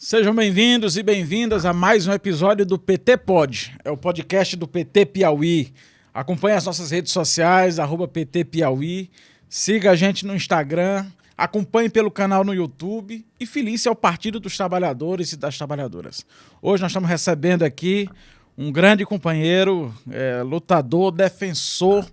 Sejam bem-vindos e bem-vindas a mais um episódio do PT Pod. É o podcast do PT Piauí. Acompanhe as nossas redes sociais, @PT Piauí. Siga a gente no Instagram. Acompanhe pelo canal no YouTube. E feliz ao Partido dos Trabalhadores e das Trabalhadoras. Hoje nós estamos recebendo aqui um grande companheiro, lutador, defensor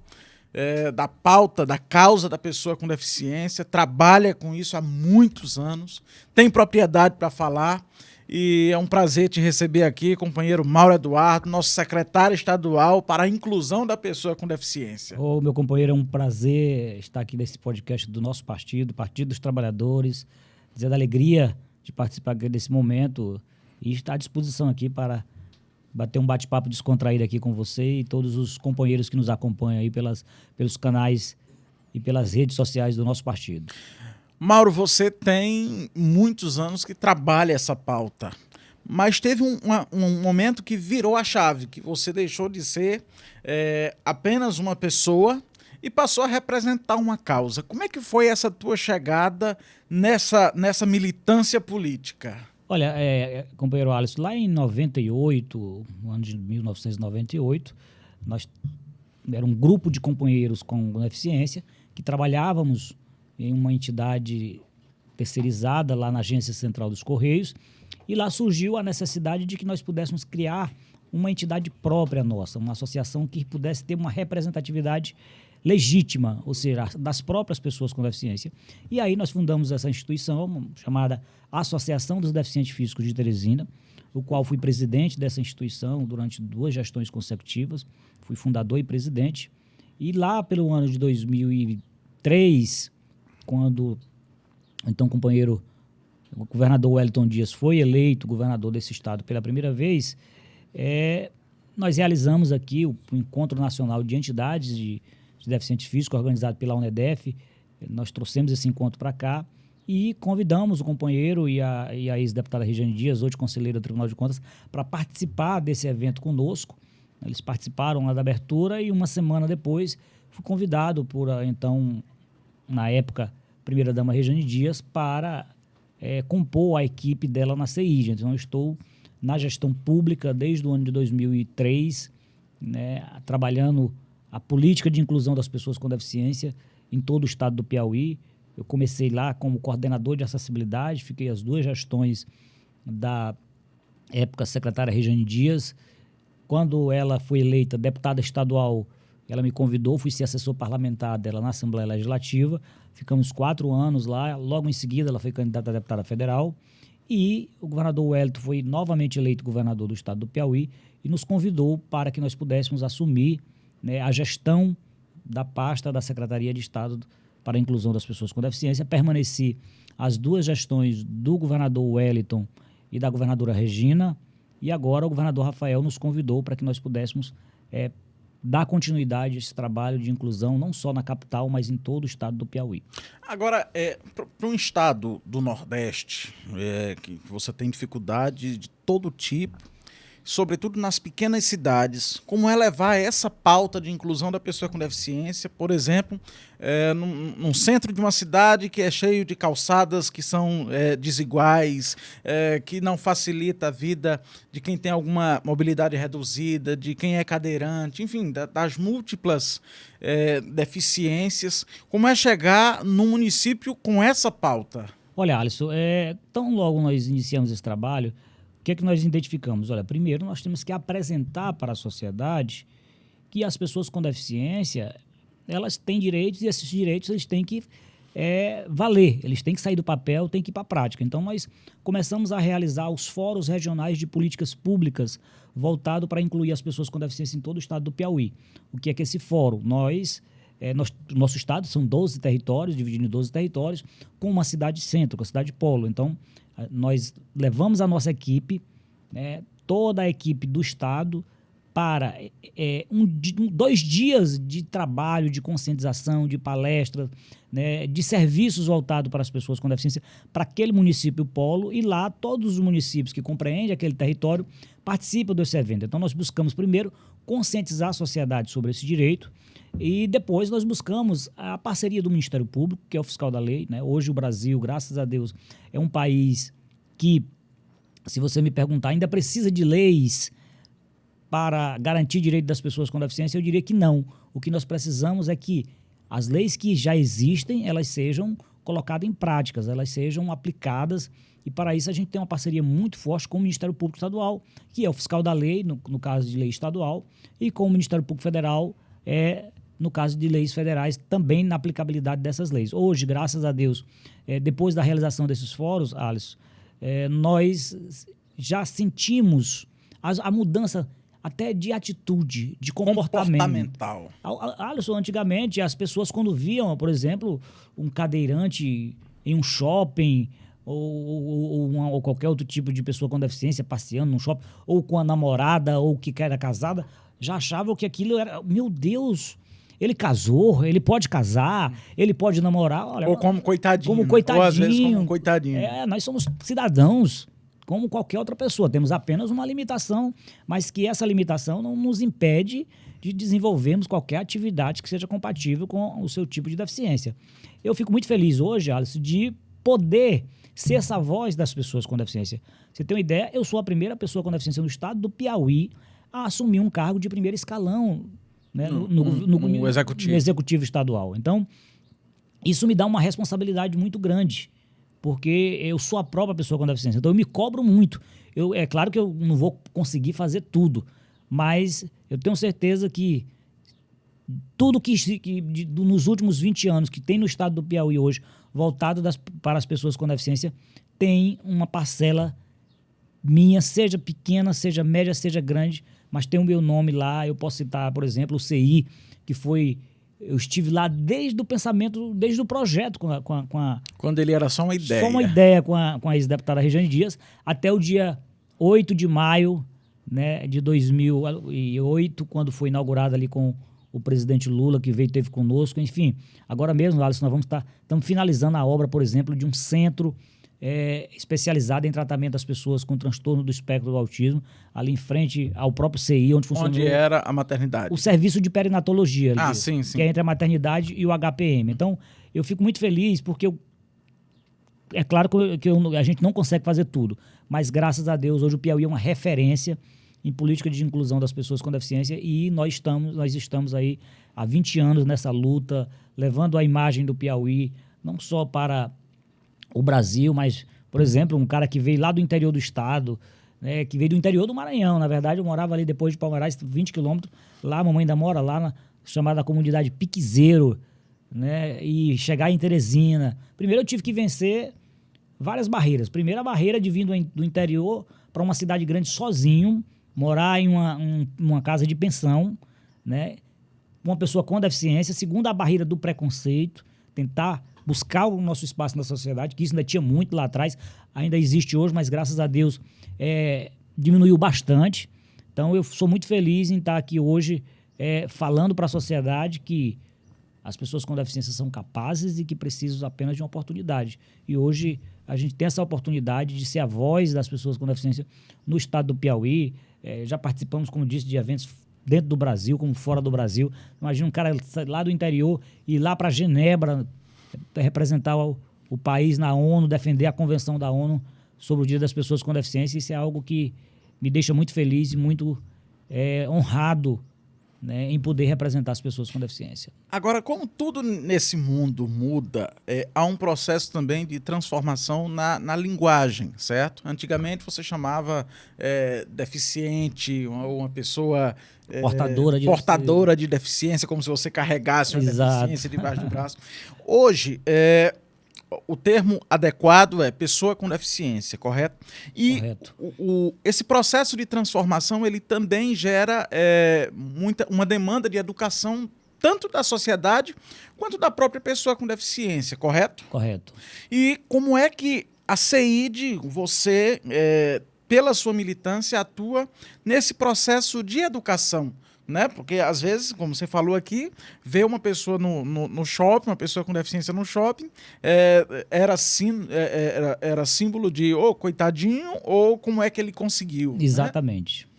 da pauta, da causa da pessoa com deficiência, trabalha com isso há muitos anos, tem propriedade para falar e é um prazer te receber aqui, companheiro Mauro Eduardo, nosso secretário estadual para a inclusão da pessoa com deficiência. Ô, meu companheiro, é um prazer estar aqui nesse podcast do nosso partido, Partido dos Trabalhadores, dizer da alegria de participar desse momento e estar à disposição aqui para bater um bate-papo descontraído aqui com você e todos os companheiros que nos acompanham aí pelos canais e pelas redes sociais do nosso partido. Mauro, você tem muitos anos que trabalha essa pauta, mas teve um momento que virou a chave, que você deixou de ser apenas uma pessoa e passou a representar uma causa. Como é que foi essa tua chegada nessa militância política? Olha, companheiro Alisson, lá em 98, no ano de 1998, nós era um grupo de companheiros com deficiência que trabalhávamos em uma entidade terceirizada lá na Agência Central dos Correios, e lá surgiu a necessidade de que nós pudéssemos criar uma entidade própria nossa, uma associação que pudesse ter uma representatividade legítima, ou seja, das próprias pessoas com deficiência. E aí nós fundamos essa instituição chamada Associação dos Deficientes Físicos de Teresina, o qual fui presidente dessa instituição durante 2 gestões consecutivas, fui fundador e presidente. E lá pelo ano de 2003, quando então o companheiro, o governador Wellington Dias foi eleito governador desse estado pela primeira vez, nós realizamos aqui o Encontro Nacional de Entidades de Deficientes Físicos, organizado pela UNEDEF. Nós trouxemos esse encontro para cá e convidamos o companheiro e a ex-deputada Regiane Dias, hoje conselheira do Tribunal de Contas, para participar desse evento conosco. Eles participaram lá da abertura e uma semana depois fui convidado por, então, na época, primeira-dama Regiane Dias, para compor a equipe dela na CEIJ. Então, eu estou na gestão pública desde o ano de 2003, trabalhando a política de inclusão das pessoas com deficiência em todo o estado do Piauí. Eu comecei lá como coordenador de acessibilidade, fiquei as 2 gestões da época secretária Regiane Dias. Quando ela foi eleita deputada estadual, ela me convidou, fui ser assessor parlamentar dela na Assembleia Legislativa, ficamos 4 anos lá, logo em seguida ela foi candidata a deputada federal e o governador Wellington foi novamente eleito governador do estado do Piauí e nos convidou para que nós pudéssemos assumir a gestão da pasta da Secretaria de Estado para a Inclusão das Pessoas com Deficiência. Permaneci as 2 gestões do governador Wellington e da governadora Regina, e agora o governador Rafael nos convidou para que nós pudéssemos dar continuidade a esse trabalho de inclusão, não só na capital, mas em todo o estado do Piauí. Agora, para um estado do Nordeste, que você tem dificuldade de todo tipo, sobretudo nas pequenas cidades, como é levar essa pauta de inclusão da pessoa com deficiência, por exemplo, num centro de uma cidade que é cheio de calçadas que são desiguais, que não facilita a vida de quem tem alguma mobilidade reduzida, de quem é cadeirante, enfim, das múltiplas deficiências. Como é chegar num município com essa pauta? Olha, Alisson, tão logo nós iniciamos esse trabalho, o que é que nós identificamos? Olha, primeiro nós temos que apresentar para a sociedade que as pessoas com deficiência, elas têm direitos e esses direitos eles têm que valer, eles têm que sair do papel, têm que ir para a prática. Então nós começamos a realizar os fóruns regionais de políticas públicas voltado para incluir as pessoas com deficiência em todo o estado do Piauí. O que é que esse fórum? Nosso estado são 12 territórios, dividido em 12 territórios, com uma cidade centro, com a cidade polo. Então, nós levamos a nossa equipe, toda a equipe do estado, para 2 dias de trabalho, de conscientização, de palestras, de serviços voltados para as pessoas com deficiência, para aquele município polo, e lá todos os municípios que compreendem aquele território participam desse evento. Então nós buscamos primeiro conscientizar a sociedade sobre esse direito e depois nós buscamos a parceria do Ministério Público, que é o fiscal da lei. Hoje o Brasil, graças a Deus, é um país que se você me perguntar, ainda precisa de leis para garantir direito das pessoas com deficiência? Eu diria que não. O que nós precisamos é que as leis que já existem, elas sejam colocadas em práticas, elas sejam aplicadas, e para isso a gente tem uma parceria muito forte com o Ministério Público Estadual, que é o fiscal da lei, no caso de lei estadual, e com o Ministério Público Federal, no caso de leis federais, também na aplicabilidade dessas leis. Hoje, graças a Deus, depois da realização desses fóruns, Alisson, nós já sentimos a mudança até de atitude, de comportamento. Comportamental. Alisson, antigamente, as pessoas quando viam, por exemplo, um cadeirante em um shopping, ou qualquer outro tipo de pessoa com deficiência passeando num shopping, ou com a namorada, ou que era casada, já achavam que aquilo era, meu Deus, ele casou, ele pode casar, ele pode namorar. Olha, ou como coitadinho. Como coitadinho. Ou às vezes como coitadinho. Nós somos cidadãos, como qualquer outra pessoa. Temos apenas uma limitação, mas que essa limitação não nos impede de desenvolvermos qualquer atividade que seja compatível com o seu tipo de deficiência. Eu fico muito feliz hoje, Alisson, de poder ser essa voz das pessoas com deficiência. Você tem uma ideia? Eu sou a primeira pessoa com deficiência no estado do Piauí a assumir um cargo de primeiro escalão, né, no executivo estadual. Então, isso me dá uma responsabilidade muito grande, porque eu sou a própria pessoa com deficiência. Então, eu me cobro muito. É claro que eu não vou conseguir fazer tudo, mas eu tenho certeza que tudo que nos últimos 20 anos que tem no estado do Piauí hoje, voltado para as pessoas com deficiência, tem uma parcela minha, seja pequena, seja média, seja grande, mas tem o meu nome lá. Eu posso citar, por exemplo, o CI, que foi... Eu estive lá desde o pensamento, desde o projeto com a quando ele era só uma ideia. Só uma ideia com a ex-deputada Regiane Dias, até o dia 8 de maio, né, de 2008, quando foi inaugurada ali com o presidente Lula, que teve conosco. Enfim, agora mesmo, Alisson, nós estamos finalizando a obra, por exemplo, de um centro especializado em tratamento das pessoas com transtorno do espectro do autismo, ali em frente ao próprio CI, onde funciona... Onde era a maternidade? O serviço de perinatologia. Ali, sim. Que é entre a maternidade e o HPM. Então, eu fico muito feliz, porque é claro que a gente não consegue fazer tudo, mas graças a Deus, hoje o Piauí é uma referência em política de inclusão das pessoas com deficiência, e nós estamos aí há 20 anos nessa luta, levando a imagem do Piauí, não só para o Brasil, mas, por exemplo, um cara que veio lá do interior do estado, né, que veio do interior do Maranhão. Na verdade, eu morava ali depois de Palmeiras, 20 quilômetros, lá a mamãe ainda mora lá na chamada comunidade Piquezeiro, né, e chegar em Teresina. Primeiro eu tive que vencer várias barreiras. Primeiro, a barreira de vir do interior para uma cidade grande sozinho, morar em uma casa de pensão, né? Uma pessoa com deficiência. Segundo, a barreira do preconceito, tentar buscar o nosso espaço na sociedade, que isso ainda tinha muito lá atrás, ainda existe hoje, mas graças a Deus diminuiu bastante. Então eu sou muito feliz em estar aqui hoje falando para a sociedade que as pessoas com deficiência são capazes e que precisam apenas de uma oportunidade. E hoje a gente tem essa oportunidade de ser a voz das pessoas com deficiência no estado do Piauí. Já participamos, como disse, de eventos dentro do Brasil, como fora do Brasil. Imagina um cara lá do interior ir lá para Genebra representar o país na ONU, defender a Convenção da ONU sobre o Dia das Pessoas com Deficiência. Isso é algo que me deixa muito feliz e muito honrado, né, em poder representar as pessoas com deficiência. Agora, como tudo nesse mundo muda, há um processo também de transformação na linguagem, certo? Antigamente você chamava deficiente, uma pessoa portadora de deficiência, como se você carregasse uma deficiência debaixo do braço. Hoje, o termo adequado é pessoa com deficiência, correto? E correto. Esse processo de transformação, ele também gera uma demanda de educação, tanto da sociedade quanto da própria pessoa com deficiência, correto? Correto. E como é que a CEID, você, pela sua militância, atua nesse processo de educação? Né? Porque, às vezes, como você falou aqui, ver uma pessoa no shopping, uma pessoa com deficiência no shopping, era símbolo de coitadinho, ou como é que ele conseguiu. Exatamente. Né?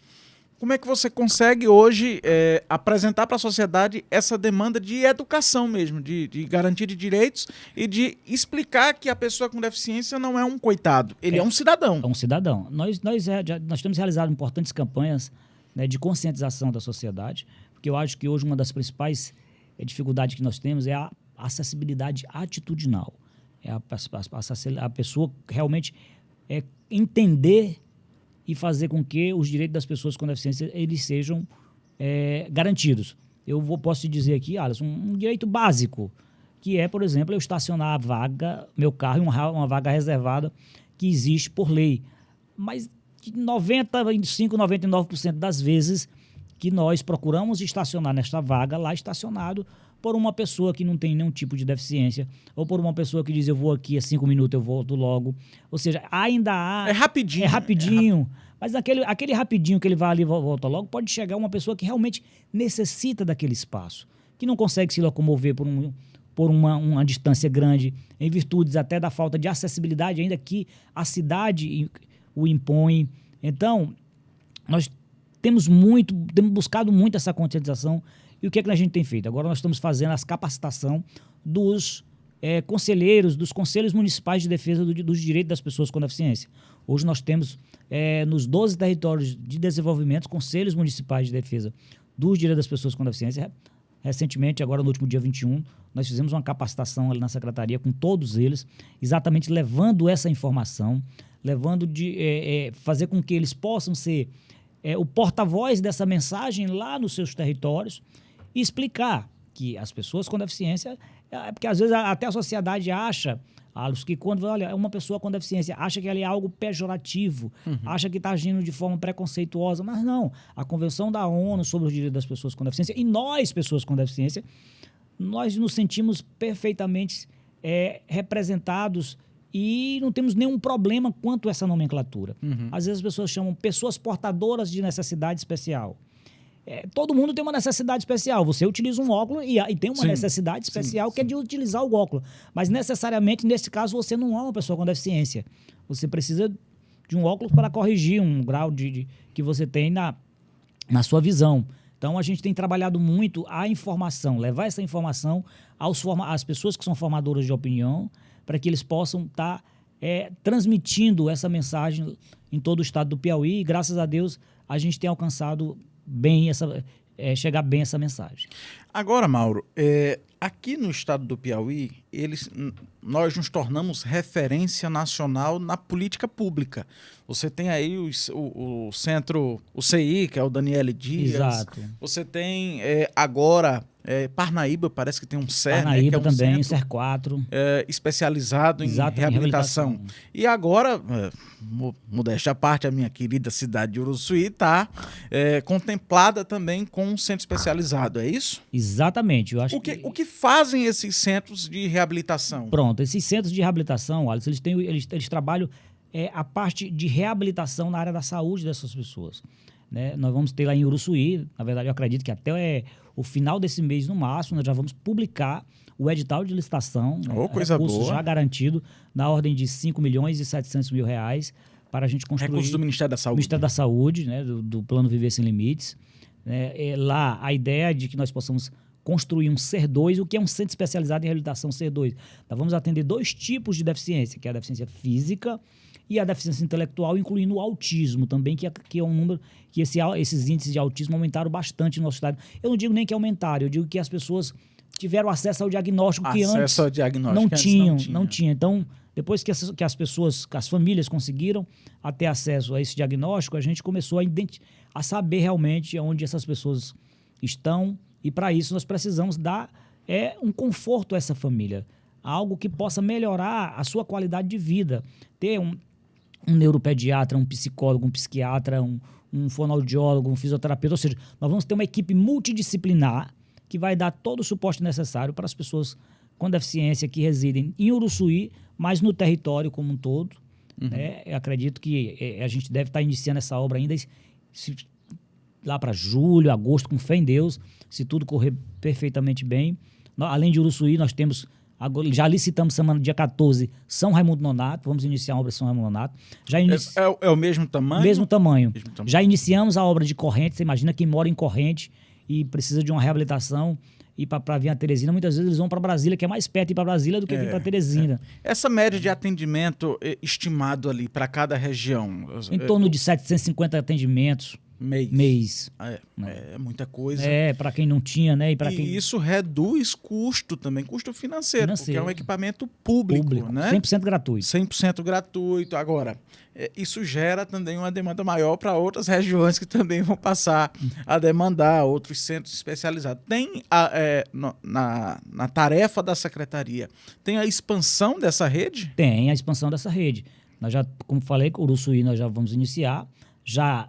Como é que você consegue hoje apresentar para a sociedade essa demanda de educação mesmo, de garantia de direitos e de explicar que a pessoa com deficiência não é um coitado, ele é um cidadão. É um cidadão. Nós temos realizado importantes campanhas, né, de conscientização da sociedade, porque eu acho que hoje uma das principais dificuldades que nós temos é a acessibilidade atitudinal. É a pessoa realmente entender e fazer com que os direitos das pessoas com deficiência eles sejam garantidos. Posso te dizer aqui, Alisson, um direito básico, que é, por exemplo, eu estacionar a vaga, meu carro em uma vaga reservada que existe por lei. Mas 95%, 99% das vezes que nós procuramos estacionar nesta vaga, lá estacionado por uma pessoa que não tem nenhum tipo de deficiência, ou por uma pessoa que diz, eu vou aqui, 5 minutos eu volto logo. Ou seja, ainda há... É rapidinho. É rapidinho. Mas aquele rapidinho que ele vai ali e volta logo, pode chegar uma pessoa que realmente necessita daquele espaço, que não consegue se locomover por uma distância grande, em virtudes até da falta de acessibilidade, ainda que a cidade o impõe. Então, nós temos buscado muito essa conscientização. E o que é que a gente tem feito? Agora nós estamos fazendo a capacitação dos conselheiros, dos conselhos municipais de defesa dos direitos das pessoas com deficiência. Hoje nós temos, nos 12 territórios de desenvolvimento, conselhos municipais de defesa dos direitos das pessoas com deficiência. Recentemente, agora no último dia 21, nós fizemos uma capacitação ali na secretaria com todos eles, exatamente levando essa informação, levando fazer com que eles possam ser o porta-voz dessa mensagem lá nos seus territórios e explicar que as pessoas com deficiência, porque às vezes até a sociedade acha, que quando olha, uma pessoa com deficiência acha que ali é algo pejorativo, acha que está agindo de forma preconceituosa, mas não. A Convenção da ONU sobre os direitos das pessoas com deficiência, e nós, pessoas com deficiência, nós nos sentimos perfeitamente representados e não temos nenhum problema quanto a essa nomenclatura. Às vezes as pessoas chamam pessoas portadoras de necessidade especial. Todo mundo tem uma necessidade especial. Você utiliza um óculos e tem uma necessidade especial que é de utilizar o óculos. Mas necessariamente, nesse caso, você não é uma pessoa com deficiência. Você precisa de um óculos para corrigir um grau que você tem na sua visão. Então, a gente tem trabalhado muito a informação, levar essa informação às pessoas que são formadoras de opinião, para que eles possam estar transmitindo essa mensagem em todo o estado do Piauí. E, graças a Deus, a gente tem alcançado bem chegar bem essa mensagem. Agora, Mauro, aqui no estado do Piauí, nós nos tornamos referência nacional na política pública. Você tem aí o centro, o CI, que é o Daniele Dias. Exato. Você tem agora Parnaíba, parece que tem um CER, Parnaíba, né, que é um também, centro, CER 4. especializado em reabilitação. E agora, modéstia à parte, a minha querida cidade de Uruçuí está contemplada também com um centro especializado, é isso? Exatamente. Eu acho o que fazem esses centros de reabilitação? Pronto, esses centros de reabilitação, Alisson, eles trabalham a parte de reabilitação na área da saúde dessas pessoas. Né? Nós vamos ter lá em Uruçuí, na verdade eu acredito que até o final desse mês, no máximo, nós já vamos publicar o edital de licitação, coisa recurso boa. já garantido, na ordem de R$5.700.000 para a gente construir... Recurso do Ministério da Saúde. Ministério da Saúde, né? do Plano Viver Sem Limites. Lá, a ideia é de que nós possamos construir um CER 2, o que é um centro especializado em reabilitação CER 2. Nós vamos atender 2 tipos de deficiência, que é a deficiência física e a deficiência intelectual, incluindo o autismo também, que é um número que esses índices de autismo aumentaram bastante no nosso estado. Eu não digo nem que aumentaram, eu digo que as pessoas tiveram acesso ao diagnóstico que antes não tinham. Então, depois que as pessoas, que as famílias conseguiram ter acesso a esse diagnóstico, a gente começou a saber realmente onde essas pessoas estão, e para isso nós precisamos dar um conforto a essa família, algo que possa melhorar a sua qualidade de vida. Ter um neuropediatra, um psicólogo, um psiquiatra, um fonoaudiólogo, um fisioterapeuta, ou seja, nós vamos ter uma equipe multidisciplinar que vai dar todo o suporte necessário para as pessoas com deficiência que residem em Uruçuí, mas no território como um todo. Eu acredito que a gente deve estar iniciando essa obra ainda lá para julho, agosto, com fé em Deus, se tudo correr perfeitamente bem. Além de Uruçuí, nós temos Agora, já licitamos semana dia 14 São Raimundo Nonato, vamos iniciar a obra de São Raimundo Nonato. É o mesmo tamanho? Mesmo tamanho. Mesmo tamanho. Já iniciamos a obra de Corrente. Você imagina quem mora em Corrente e precisa de uma reabilitação e para vir a Teresina, muitas vezes eles vão para Brasília, que é mais perto ir para Brasília do que vir para Teresina. Essa média de atendimento estimado ali para cada região? Em torno de 750 atendimentos mês. É muita coisa. Para quem não tinha, né? E isso reduz custo também, custo financeiro, porque é um equipamento público, né? 100% gratuito. 100% gratuito. Agora, isso gera também uma demanda maior para outras regiões que também vão passar a demandar, outros centros especializados. Tem na tarefa da secretaria, tem a expansão dessa rede? Tem a expansão dessa rede. Nós já, como falei, Uruçuí nós já vamos iniciar. Já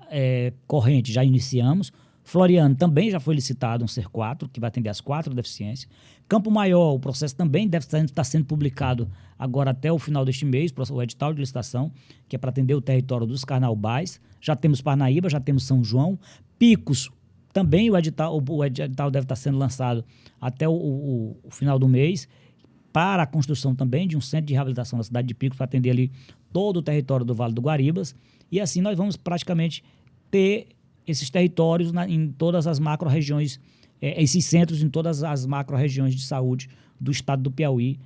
Corrente, já iniciamos. Floriano também já foi licitado um CER4, que vai atender as 4 deficiências. Campo Maior, o processo também deve estar sendo publicado agora até o final deste mês, o edital de licitação, que é para atender o território dos Carnaubais. Já temos Parnaíba, já temos São João. Picos, também o edital deve estar sendo lançado até o final do mês, para a construção também de um centro de reabilitação na cidade de Picos, para atender ali todo o território do Vale do Guaribas. E assim nós vamos praticamente ter esses territórios em todas as macro-regiões, esses centros em todas as macro-regiões de saúde do estado do Piauí,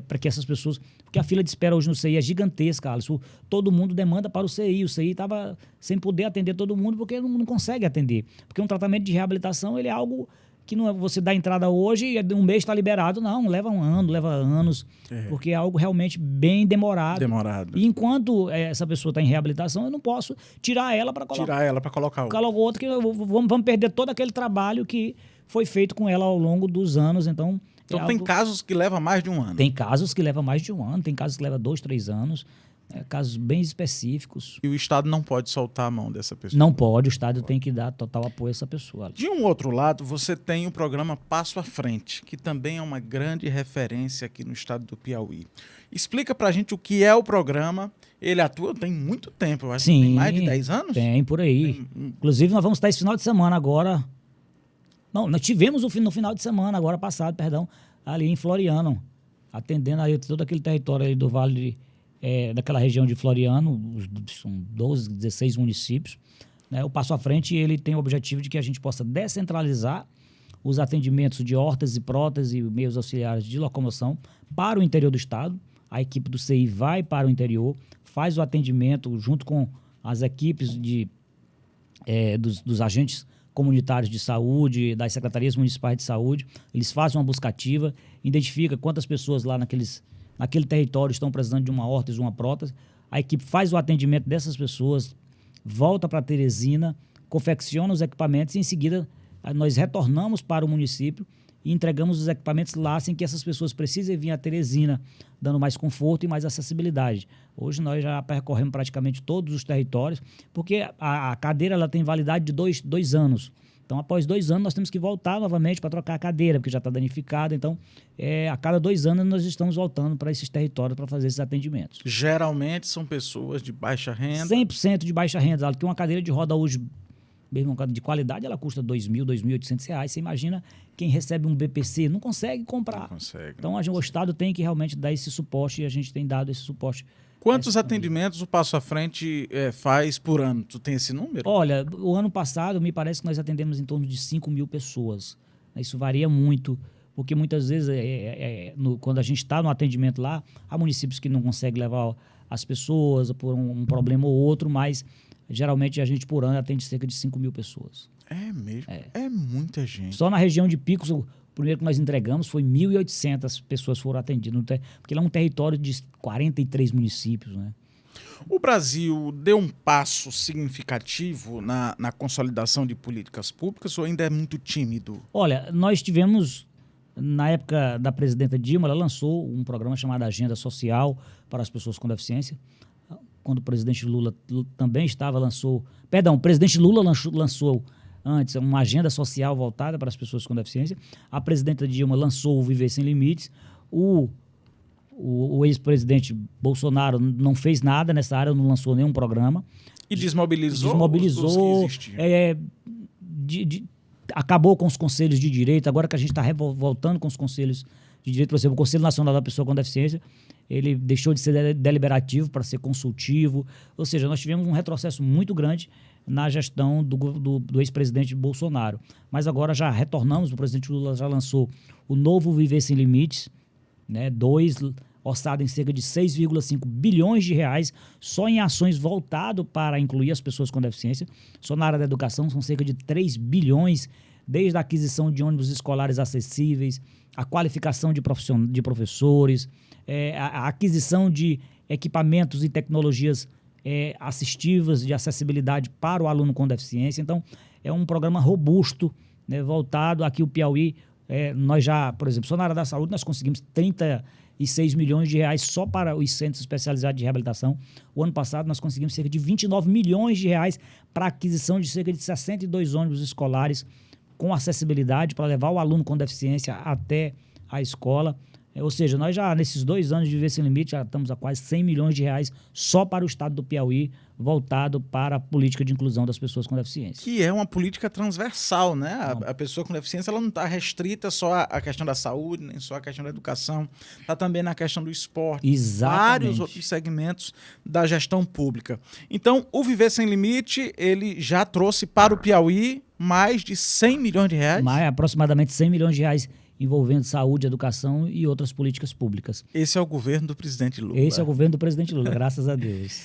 para que essas pessoas... Porque a fila de espera hoje no CI é gigantesca, Alisson. Todo mundo demanda para o CI. O CI estava sem poder atender todo mundo porque não consegue atender. Porque um tratamento de reabilitação ele é algo que não é você dá entrada hoje e um mês está liberado. Não, leva um ano, leva anos, porque é algo realmente bem demorado. E enquanto essa pessoa está em reabilitação, eu não posso tirar ela para colocar outra, que vamos perder todo aquele trabalho que foi feito com ela ao longo dos anos. Então tem casos que levam mais de um ano. Tem casos que levam mais de um ano, tem casos que levam 2, 3 anos. Casos bem específicos. E o Estado não pode soltar a mão dessa pessoa? Não pode, o Estado tem que dar total apoio a essa pessoa. De um outro lado, você tem o programa Passo à Frente, que também é uma grande referência aqui no estado do Piauí. Explica pra gente o que é o programa. Ele atua tem muito tempo, eu acho. Sim, que tem mais de 10 anos? Tem, por aí. Inclusive, nós vamos estar esse final de semana agora... Não, nós tivemos no final de semana, agora passado, ali em Floriano, atendendo aí todo aquele território aí do Vale daquela região de Floriano, são 12, 16 municípios. Né? O Passo à Frente ele tem o objetivo de que a gente possa descentralizar os atendimentos de órteses e próteses e meios auxiliares de locomoção para o interior do estado. A equipe do CI vai para o interior, faz o atendimento junto com as equipes dos agentes comunitários de saúde, das secretarias municipais de saúde. Eles fazem uma busca ativa, identifica quantas pessoas lá naquele território estão precisando de uma órtese, uma prótese. A equipe faz o atendimento dessas pessoas, volta para Teresina, confecciona os equipamentos e, em seguida, nós retornamos para o município e entregamos os equipamentos lá sem que essas pessoas precisem vir a Teresina, dando mais conforto e mais acessibilidade. Hoje nós já percorremos praticamente todos os territórios, porque a cadeira ela tem validade de 2 anos. Então, após 2 anos, nós temos que voltar novamente para trocar a cadeira, porque já está danificada. Então, a cada 2 anos, nós estamos voltando para esses territórios para fazer esses atendimentos. Geralmente são pessoas de baixa renda? 100% de baixa renda. Porque uma cadeira de roda hoje, mesmo de qualidade, ela custa R$2.000, R$2.800. Você imagina quem recebe um BPC, não consegue comprar. Não consegue. Então, o Estado tem que realmente dar esse suporte e a gente tem dado esse suporte. Quantos atendimentos o Passo à Frente faz por ano? Tu tem esse número? Olha, o ano passado, me parece que nós atendemos em torno de 5.000 pessoas. Isso varia muito, porque muitas vezes, quando a gente está no atendimento lá, há municípios que não conseguem levar as pessoas por um problema ou outro, mas geralmente a gente por ano atende cerca de 5.000 pessoas. É mesmo? É muita gente. Só na região de Picos, o primeiro que nós entregamos foi 1.800 pessoas foram atendidas, porque lá é um território de 43 municípios, né? O Brasil deu um passo significativo na consolidação de políticas públicas ou ainda é muito tímido? Olha, nós tivemos, na época da presidenta Dilma, ela lançou um programa chamado Agenda Social para as pessoas com deficiência. Quando o presidente Lula também o presidente Lula lançou antes uma agenda social voltada para as pessoas com deficiência. A presidenta Dilma lançou o Viver Sem Limites. O ex-presidente Bolsonaro não fez nada nessa área, não lançou nenhum programa. E desmobilizou os que existiam. Acabou com os conselhos de direito, agora que a gente está voltando com os conselhos de direito, por exemplo, o Conselho Nacional da Pessoa com Deficiência, ele deixou de ser deliberativo para ser consultivo. Ou seja, nós tivemos um retrocesso muito grande na gestão do ex-presidente Bolsonaro. Mas agora já retornamos, o presidente Lula já lançou o novo Viver Sem Limites, né, orçado em cerca de 6,5 bilhões de reais, só em ações voltado para incluir as pessoas com deficiência. Só na área da educação são cerca de 3 bilhões, desde a aquisição de ônibus escolares acessíveis, a qualificação de professores, a aquisição de equipamentos e tecnologias assistivas de acessibilidade para o aluno com deficiência. Então, é um programa robusto, né, voltado aqui o Piauí. Nós já, por exemplo, só na área da saúde, nós conseguimos 36 milhões de reais só para os centros especializados de reabilitação. O ano passado, nós conseguimos cerca de 29 milhões de reais para a aquisição de cerca de 62 ônibus escolares com acessibilidade para levar o aluno com deficiência até a escola. Ou seja, nós já, nesses 2 anos de Viver Sem Limite, já estamos a quase 100 milhões de reais só para o estado do Piauí, voltado para a política de inclusão das pessoas com deficiência. Que é uma política transversal, né? A pessoa com deficiência, ela não está restrita só à questão da saúde, nem só à questão da educação, está também na questão do esporte. Exatamente. Vários outros segmentos da gestão pública. Então, o Viver Sem Limite, ele já trouxe para o Piauí mais de 100 milhões de reais? Aproximadamente 100 milhões de reais envolvendo saúde, educação e outras políticas públicas. Esse é o governo do presidente Lula. Esse é o governo do presidente Lula, graças a Deus.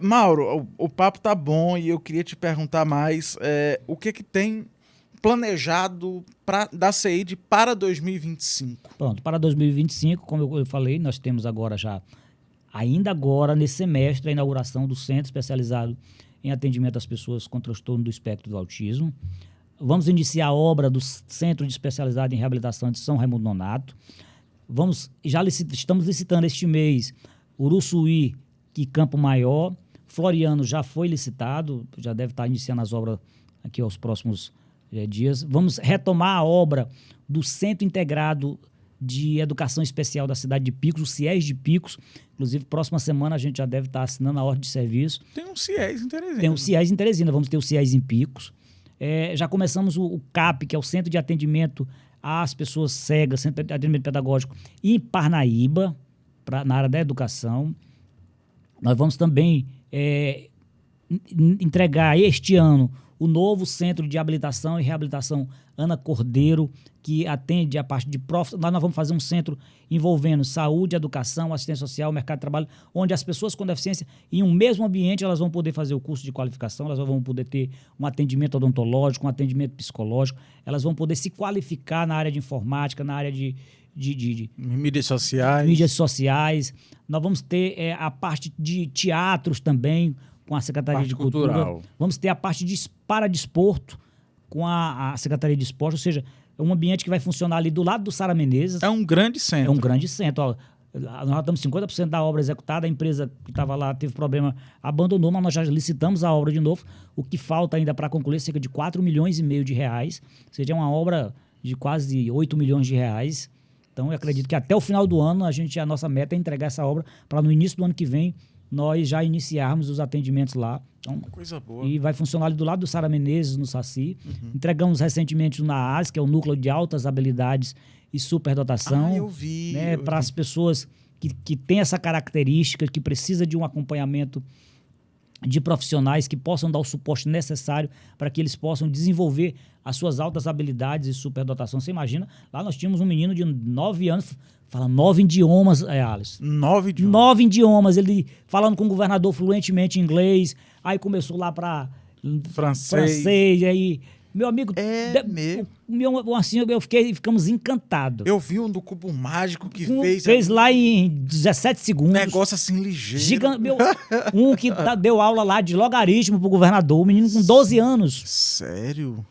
Mauro, o papo tá bom e eu queria te perguntar mais o que tem planejado da CEID para 2025? Pronto, para 2025, como eu falei, nós temos agora ainda agora, nesse semestre, a inauguração do Centro Especializado em Atendimento às Pessoas com Transtorno do Espectro do Autismo. Vamos iniciar a obra do Centro de Especializado em Reabilitação de São Raimundo Nonato. Estamos licitando este mês Uruçuí e Campo Maior. Floriano já foi licitado, já deve estar iniciando as obras aqui aos próximos dias. Vamos retomar a obra do Centro Integrado de Educação Especial da cidade de Picos, o CIES de Picos. Inclusive, próxima semana a gente já deve estar assinando a ordem de serviço. Tem um CIES em Teresina. Tem um CIES em Teresina, vamos ter o CIES em Picos. Já começamos o CAP, que é o Centro de Atendimento às Pessoas Cegas, Centro de Atendimento Pedagógico, em Parnaíba, na área da educação. Nós vamos também entregar este ano o novo Centro de Habilitação e Reabilitação Ana Cordeiro, que atende a parte de nós vamos fazer um centro envolvendo saúde, educação, assistência social, mercado de trabalho, onde as pessoas com deficiência, em um mesmo ambiente, elas vão poder fazer o curso de qualificação, elas vão poder ter um atendimento odontológico, um atendimento psicológico, elas vão poder se qualificar na área de informática, na área de mídias sociais. Nós vamos ter a parte de teatros também, com a Secretaria de Cultura. Cultural. Vamos ter a parte de paradesporto com a Secretaria de Esporte, ou seja, é um ambiente que vai funcionar ali do lado do Sara Menezes. É um grande centro. É um grande centro. Nós já estamos 50% da obra executada, a empresa que estava lá teve problema, abandonou, mas nós já licitamos a obra de novo. O que falta ainda para concluir é cerca de 4,5 milhões de reais, ou seja, é uma obra de quase 8 milhões de reais. Então, eu acredito que até o final do ano, a nossa meta é entregar essa obra para no início do ano que vem nós já iniciarmos os atendimentos lá. Então, coisa boa. E vai funcionar ali do lado do Sara Menezes, no Saci. Entregamos recentemente no NAAS, que é o Núcleo de Altas Habilidades e Superdotação. Eu vi. Para as pessoas que têm essa característica, que precisa de um acompanhamento de profissionais que possam dar o suporte necessário para que eles possam desenvolver as suas altas habilidades e superdotação. Você imagina, lá nós tínhamos um menino de 9 anos, fala 9 idiomas, Alisson. 9 idiomas? 9 idiomas, ele falando com o governador fluentemente inglês, aí começou lá para francês, aí... Meu amigo, ficamos encantados. Eu vi um do Cubo Mágico que fez lá em 17 segundos. Um negócio assim ligeiro. Que deu aula lá de logaritmo pro governador, um menino com 12 anos. Sério?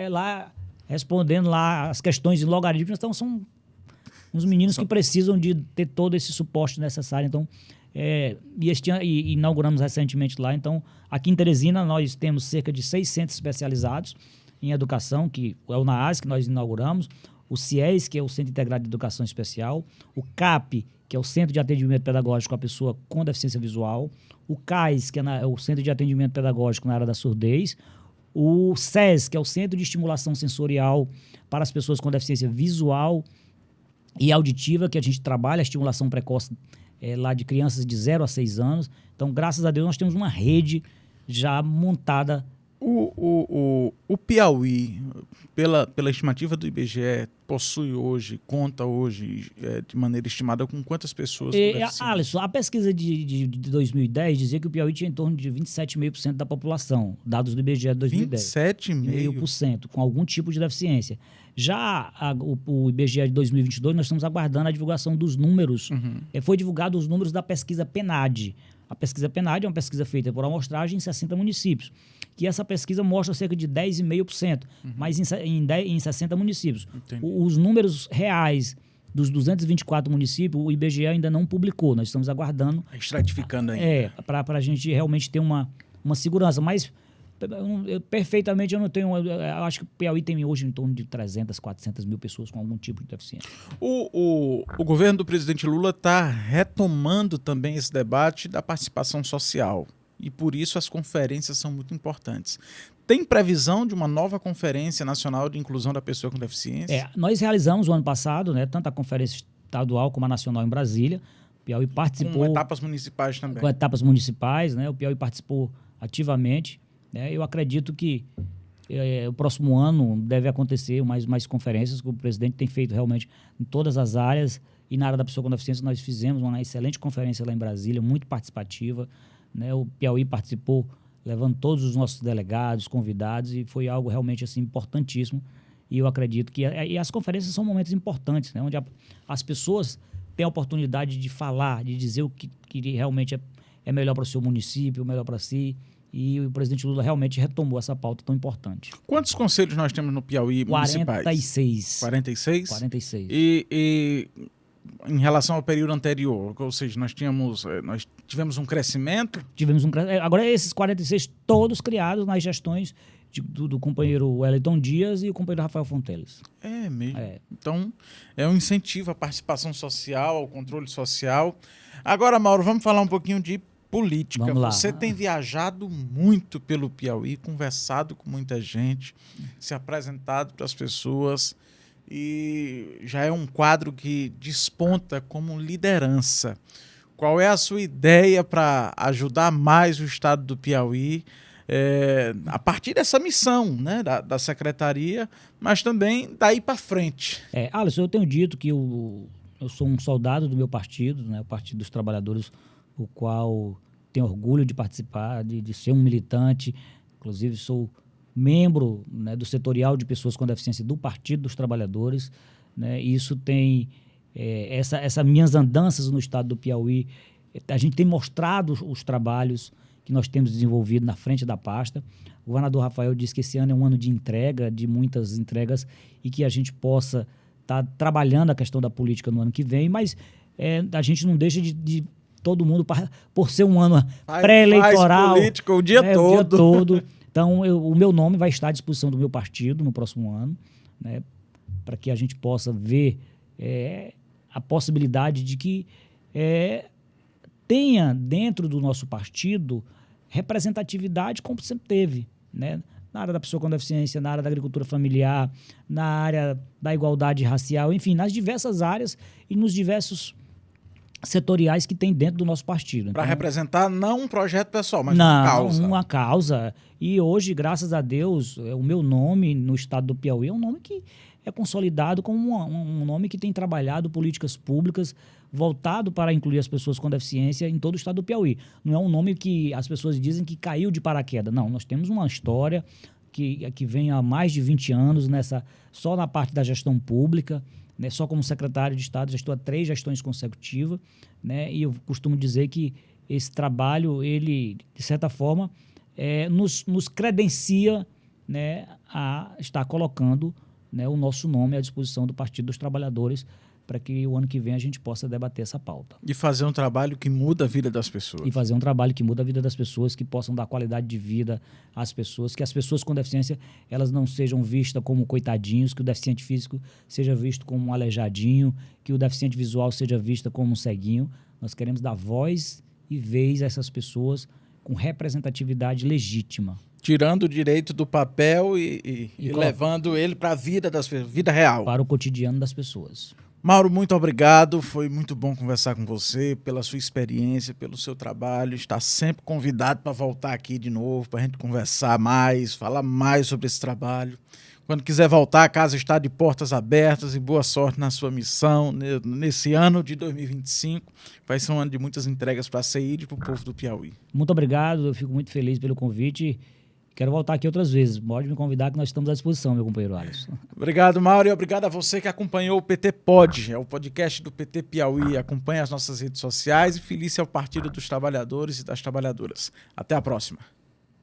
Lá, respondendo lá as questões de logaritmo. Então, são uns meninos que precisam de ter todo esse suporte necessário. Então, inauguramos recentemente lá. Então, aqui em Teresina, nós temos cerca de 6 centros especializados em educação, que é o NAAS, que nós inauguramos, o CIES, que é o Centro Integrado de Educação Especial, o CAP, que é o Centro de Atendimento Pedagógico à Pessoa com Deficiência Visual, o CAIS, que é o Centro de Atendimento Pedagógico na área da surdez, o SES, que é o Centro de Estimulação Sensorial para as pessoas com deficiência visual e auditiva, que a gente trabalha a estimulação precoce lá de crianças de 0 a 6 anos. Então, graças a Deus, nós temos uma rede já montada. O Piauí, pela estimativa do IBGE, conta hoje, de maneira estimada, com quantas pessoas? Alisson, a pesquisa de 2010 dizia que o Piauí tinha em torno de 27,5% da população, dados do IBGE de 2010. 27,5%? Com algum tipo de deficiência. Já o IBGE de 2022, nós estamos aguardando a divulgação dos números. Foi divulgado os números da pesquisa PNAD. A pesquisa PNAD é uma pesquisa feita por amostragem em 60 municípios. Que essa pesquisa mostra cerca de 10,5%, mas em 60 municípios. Os números reais dos 224 municípios, o IBGE ainda não publicou. Nós estamos aguardando. Estratificando ainda. Para a gente realmente ter uma segurança. Mas, perfeitamente, eu não tenho... Eu acho que o Piauí tem hoje em torno de 300, 400 mil pessoas com algum tipo de deficiência. O governo do presidente Lula está retomando também esse debate da participação social. E por isso as conferências são muito importantes. Tem previsão de uma nova conferência nacional de inclusão da pessoa com deficiência? Nós realizamos o ano passado, tanto a conferência estadual como a nacional em Brasília. O Piauí participou... Com etapas municipais também. Com etapas municipais, o Piauí participou ativamente. Eu acredito que o próximo ano deve acontecer mais conferências, que o presidente tem feito realmente em todas as áreas. E na área da pessoa com deficiência nós fizemos uma excelente conferência lá em Brasília, muito participativa. O Piauí participou, levando todos os nossos delegados, convidados, e foi algo realmente assim, importantíssimo. E eu acredito que as conferências são momentos importantes, onde as pessoas têm a oportunidade de falar, de dizer o que realmente é melhor para o seu município, melhor para si. E o presidente Lula realmente retomou essa pauta tão importante. Quantos conselhos nós temos no Piauí municipais? 46. 46? 46. E em relação ao período anterior, ou seja, nós tivemos um crescimento? Agora, esses 46 todos criados nas gestões do companheiro Wellington Dias e o companheiro Rafael Fonteles. É mesmo. Então, é um incentivo à participação social, ao controle social. Agora, Mauro, vamos falar um pouquinho de política. Vamos lá. Você tem viajado muito pelo Piauí, conversado com muita gente, se apresentado para as pessoas, e já é um quadro que desponta como liderança. Qual é a sua ideia para ajudar mais o estado do Piauí a partir dessa missão, da secretaria, mas também daí para frente? Alisson, eu tenho dito que eu sou um soldado do meu partido, o Partido dos Trabalhadores, o qual tenho orgulho de participar, de ser um militante. Inclusive, sou membro do setorial de pessoas com deficiência do Partido dos Trabalhadores. E isso tem... Essas minhas andanças no estado do Piauí, a gente tem mostrado os trabalhos que nós temos desenvolvido na frente da pasta. O governador Rafael disse que esse ano é um ano de entrega, de muitas entregas, e que a gente possa estar trabalhando a questão da política no ano que vem, mas a gente não deixa de todo mundo, por ser um ano pré-eleitoral, política o dia todo. Então, o meu nome vai estar à disposição do meu partido no próximo ano, para que a gente possa ver a possibilidade de que tenha dentro do nosso partido representatividade como sempre teve, na área da pessoa com deficiência, na área da agricultura familiar, na área da igualdade racial, enfim, nas diversas áreas e nos diversos setoriais que tem dentro do nosso partido. Para representar não um projeto pessoal, mas uma causa. E hoje, graças a Deus, o meu nome no estado do Piauí é um nome que é consolidado como um nome que tem trabalhado políticas públicas voltado para incluir as pessoas com deficiência em todo o estado do Piauí. Não é um nome que as pessoas dizem que caiu de paraquedas. Não, nós temos uma história que vem há mais de 20 anos só na parte da gestão pública, só como secretário de Estado, já estou há 3 gestões consecutivas, e eu costumo dizer que esse trabalho, ele, de certa forma, nos credencia a estar colocando o nosso nome à disposição do Partido dos Trabalhadores, para que o ano que vem a gente possa debater essa pauta. E fazer um trabalho que muda a vida das pessoas. E fazer um trabalho que muda a vida das pessoas, que possam dar qualidade de vida às pessoas, que as pessoas com deficiência elas não sejam vistas como coitadinhos, que o deficiente físico seja visto como um aleijadinho, que o deficiente visual seja visto como um ceguinho. Nós queremos dar voz e vez a essas pessoas com representatividade legítima. Tirando o direito do papel e levando ele para a vida real. Para o cotidiano das pessoas. Mauro, muito obrigado. Foi muito bom conversar com você, pela sua experiência, pelo seu trabalho. Está sempre convidado para voltar aqui de novo, para a gente conversar mais, falar mais sobre esse trabalho. Quando quiser voltar, a casa está de portas abertas e boa sorte na sua missão nesse ano de 2025. Vai ser um ano de muitas entregas para a CEID e para o povo do Piauí. Muito obrigado, eu fico muito feliz pelo convite. Quero voltar aqui outras vezes. Pode me convidar que nós estamos à disposição, meu companheiro Alisson. Obrigado, Mauro, e obrigado a você que acompanhou o PT Pod, é o podcast do PT Piauí. Acompanhe as nossas redes sociais e feliz ao Partido dos Trabalhadores e das Trabalhadoras. Até a próxima.